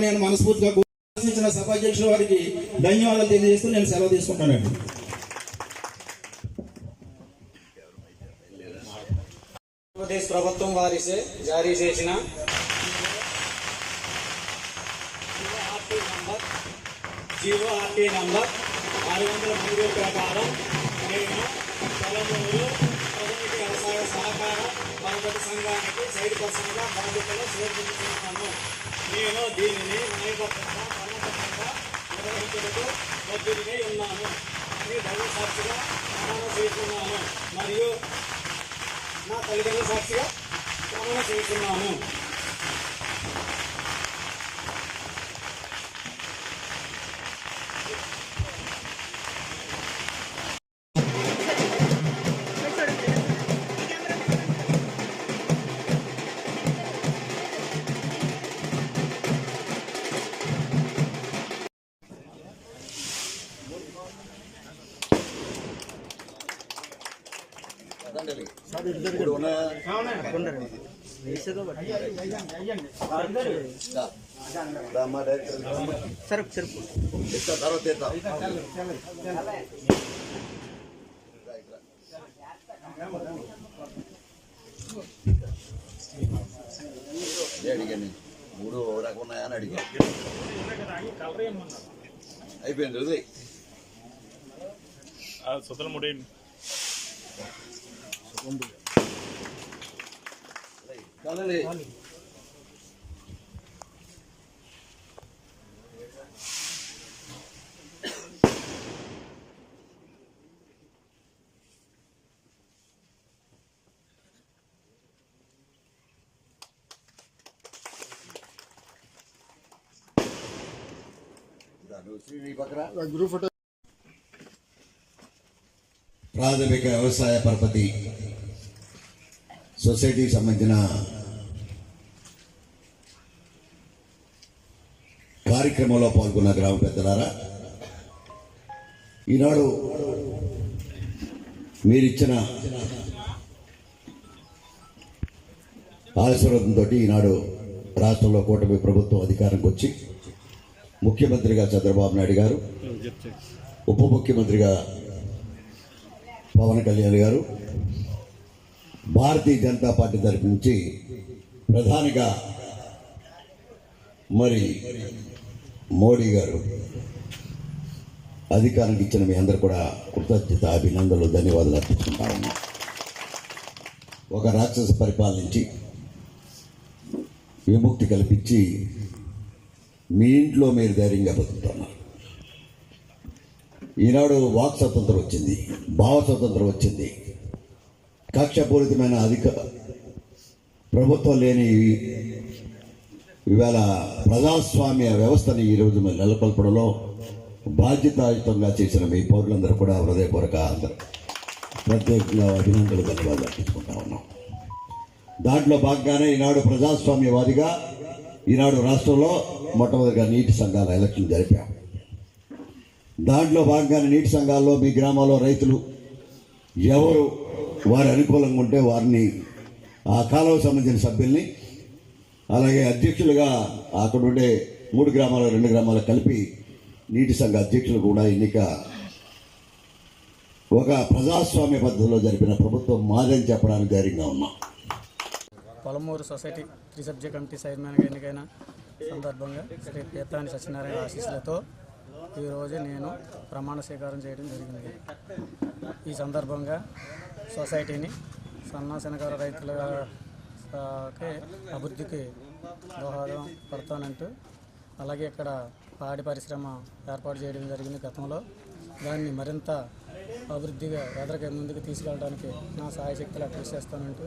నేను మనస్ఫూర్తిగా సభాధ్యక్షుల వారికి ధన్యవాదాలు తెలియజేస్తూ నేను సెలవు తీసుకుంటానండి. ఆంధ్రప్రదేశ్ ప్రభుత్వం వారిచే జారీ చేసిన జీవోఆర్టీ నంబర్ 603 ప్రకారం నేను పొలమూరు కమ్యూనిటీ వ్యవసాయ సహకార పరపతి సంఘానికి సైడ్ పర్సన్గా బాధ్యతలు స్వీకరిస్తున్నాను. నేను దీనిని న్యాయబద్ధంగా క్రమబద్ధంగా నిర్వహించుటకు బద్దుడిగా ఉన్నాను అని దైవ సాక్షిగా ప్రమాణం చేస్తున్నాను మరియు నా తల్లిదండ్రుల సాక్షిగా ప్రమాణం చేస్తున్నాను. అడిగాను 3 రకం ఉన్నాయని అడిగా అయిపోయింది ఉదయ్ సుతల ముడే ప్రాథమిక వ్యవసాయ పరపతి సొసైటీకి సంబంధించిన కార్యక్రమంలో పాల్గొన్న గ్రామ పెద్దలారా, ఈనాడు మీరిచ్చిన ఆశీర్వాదంతో ఈనాడు రాష్ట్రంలో కూటమి ప్రభుత్వం అధికారంకి వచ్చి ముఖ్యమంత్రిగా చంద్రబాబు నాయుడు గారు, ఉప ముఖ్యమంత్రిగా పవన్ కళ్యాణ్ గారు, భారతీయ జనతా పార్టీ తరఫు నుంచి ప్రధానిగా మరి మోడీ గారు అధికారానికి ఇచ్చిన మీ అందరూ కూడా కృతజ్ఞత అభినందనలు ధన్యవాదాలు అర్పించుకుంటా ఉన్నాం. ఒక రాక్షస పరిపాలన నుంచి విముక్తి కల్పించి మీ ఇంట్లో మీరు ధైర్యంగా బతుకుతున్నారు. ఈనాడు వాక్ స్వతంత్రం వచ్చింది, భావ స్వతంత్రం వచ్చింది. కక్షపూరితమైన ప్రభుత్వం లేని ఇవాళ ప్రజాస్వామ్య వ్యవస్థని ఈరోజు మేము నెలకొల్పడంలో బాధ్యతాయుతంగా చేసిన మీ పౌరులందరూ కూడా హృదయపూర్వక ప్రత్యేకంగా అభినందనలు ధన్యవాదాలు అర్పించుకుంటా ఉన్నాం. దాంట్లో భాగంగానే ఈనాడు ప్రజాస్వామ్యవాదిగా ఈనాడు రాష్ట్రంలో మొట్టమొదటిగా నీటి సంఘాల ఎలక్షన్ జరిపాం. దాంట్లో భాగంగానే నీటి సంఘాల్లో మీ గ్రామాల్లో రైతులు ఎవరు వారి అనుకూలంగా ఉంటే వారిని ఆ కాలువకు సంబంధించిన సభ్యుల్ని, అలాగే అధ్యక్షులుగా అక్కడ ఉండే 3 గ్రామాలు 2 గ్రామాలు కలిపి నీటి సంఘ అధ్యక్షులు కూడా ఎన్నిక ఒక ప్రజాస్వామ్య పద్ధతిలో జరిపిన ప్రభుత్వం మాదని చెప్పడానికి ధైర్యంగా ఉన్నాం. పొలమూరు సొసైటీ త్రిసభ్య కమిటీ చైర్మన్గా ఎన్నికైన సందర్భంగా శ్రీ పేతాని సత్యనారాయణ ఆశీస్సులతో ఈరోజు నేను ప్రమాణ స్వీకారం చేయడం జరిగింది. ఈ సందర్భంగా సొసైటీని సన్న శనగల రైతులకి అభివృద్ధికి దోహదం పడతానంటూ, అలాగే ఇక్కడ పాడి పరిశ్రమ ఏర్పాటు చేయడం జరిగింది గతంలో. దాన్ని మరింత అభివృద్ధిగా ముందుకు తీసుకెళ్ళడానికి నా సాయశక్తులు కృషి చేస్తానంటూ,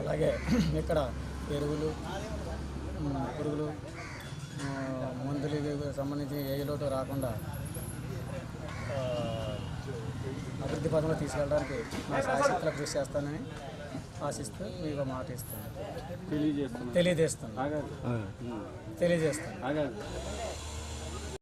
అలాగే ఇక్కడ ఎరువులు, పురుగులు, మందులకు సంబంధించి ఏ లోటు రాకుండా అభివృద్ధి పదంలో తీసుకెళ్ళడానికి నా సాయశక్తులు కృషి చేస్తానని ఆశిస్తూ మీకు మాట ఇస్తాను, తెలియజేస్తాను.